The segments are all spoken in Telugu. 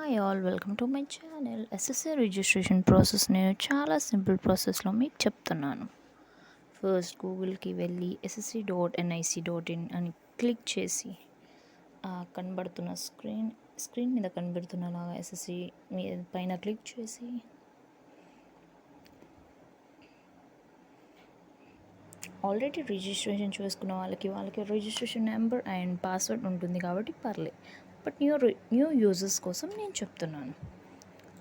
Hi all, welcome to my channel. SSC registration process నేను చాలా సింపుల్ ప్రాసెస్లో మీకు చెప్తున్నాను. ఫస్ట్ గూగుల్కి వెళ్ళి ssc.nic.in అని క్లిక్ చేసి కనబడుతున్న స్క్రీన్ మీద కనబడుతున్నలాగా ఎస్ఎస్సి పైన క్లిక్ చేసి ఆల్రెడీ రిజిస్ట్రేషన్ చేసుకున్న వాళ్ళకి రిజిస్ట్రేషన్ నెంబర్ అండ్ పాస్వర్డ్ ఉంటుంది కాబట్టి పర్లేదు. బట్ న్యూ యూజర్స్ కోసం నేను చెప్తున్నాను.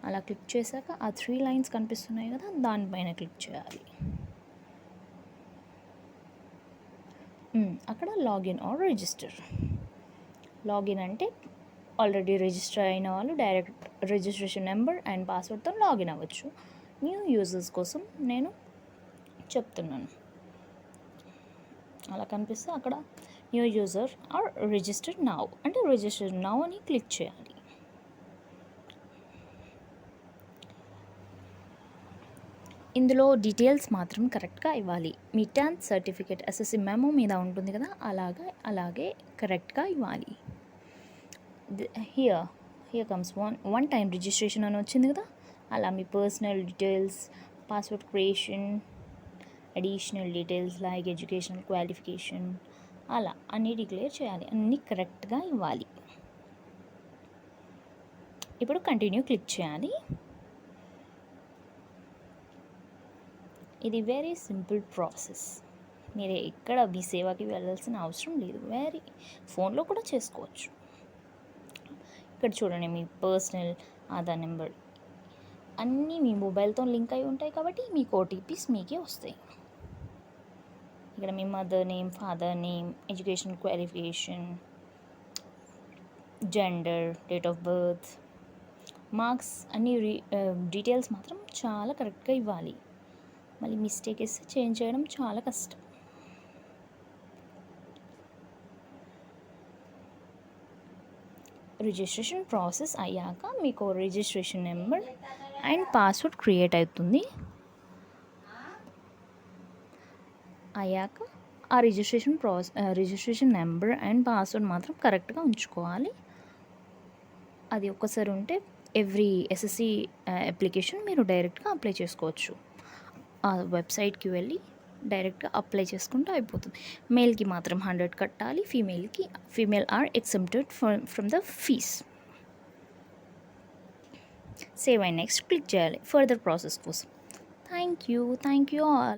అలా క్లిక్ చేశాక ఆ 3 లైన్స్ కనిపిస్తున్నాయి కదా, దానిపైన క్లిక్ చేయాలి. అక్కడ లాగిన్ ఆర్ లాగిన్ అంటే ఆల్రెడీ రిజిస్టర్ అయిన వాళ్ళు డైరెక్ట్ రిజిస్ట్రేషన్ నెంబర్ అండ్ పాస్వర్డ్తో లాగిన్ అవ్వచ్చు. న్యూ యూజర్స్ కోసం నేను చెప్తున్నాను. అలా కనిపిస్తే అక్కడ new user or registered now అంటే రిజిస్టర్డ్ నౌ అని క్లిక్ చేయాలి. ఇందులో డీటెయిల్స్ మాత్రం కరెక్ట్గా ఇవ్వాలి. మీ 10th సర్టిఫికేట్ ఎస్ఎస్సి మెమో మీద ఉంటుంది కదా, అలాగే కరెక్ట్గా ఇవ్వాలి. Here comes one time registration అని వచ్చింది కదా, అలా మీ personal details, password creation, additional details like educational qualification అలా అన్నీ డిక్లేర్ చేయాలి. అన్నీ కరెక్ట్గా ఇవ్వాలి. ఇప్పుడు కంటిన్యూ క్లిక్ చేయాలి. ఇది వెరీ సింపుల్ ప్రాసెస్. మీరు ఎక్కడ మీ సేవకి వెళ్ళాల్సిన అవసరం లేదు. ఫోన్లో కూడా చేసుకోవచ్చు. ఇక్కడ చూడండి, మీ పర్సనల్ ఆధార్ నెంబర్ అన్నీ మీ మొబైల్తో లింక్ అయి ఉంటాయి కాబట్టి మీకు ఓటీపీస్ మీకే వస్తాయి. ఇక్కడ మీ mother name, father name, education qualification, gender, date of birth, marks అన్ని డీటెయిల్స్ మాత్రం చాలా కరెక్ట్గా ఇవ్వాలి. మళ్ళీ మిస్టేక్ వేస్తే చేంజ్ చేయడం చాలా కష్టం. రిజిస్ట్రేషన్ ప్రాసెస్ అయ్యాక మీకు registration number and password create అవుతుంది. అయ్యాక ఆ రిజిస్ట్రేషన్ నెంబర్ అండ్ పాస్వర్డ్ మాత్రం కరెక్ట్గా ఉంచుకోవాలి. అది ఒక్కసారి ఉంటే ఎవ్రీ ఎస్ఎస్సి అప్లికేషన్ మీరు డైరెక్ట్గా అప్లై చేసుకోవచ్చు. ఆ వెబ్సైట్కి వెళ్ళి డైరెక్ట్గా అప్లై చేసుకుంటే అయిపోతుంది. మేల్కి మాత్రం 100 కట్టాలి, female are exempted from the fees. Save and next click చేయాలి ఫర్దర్ ప్రాసెస్ కోసం. Thank you all.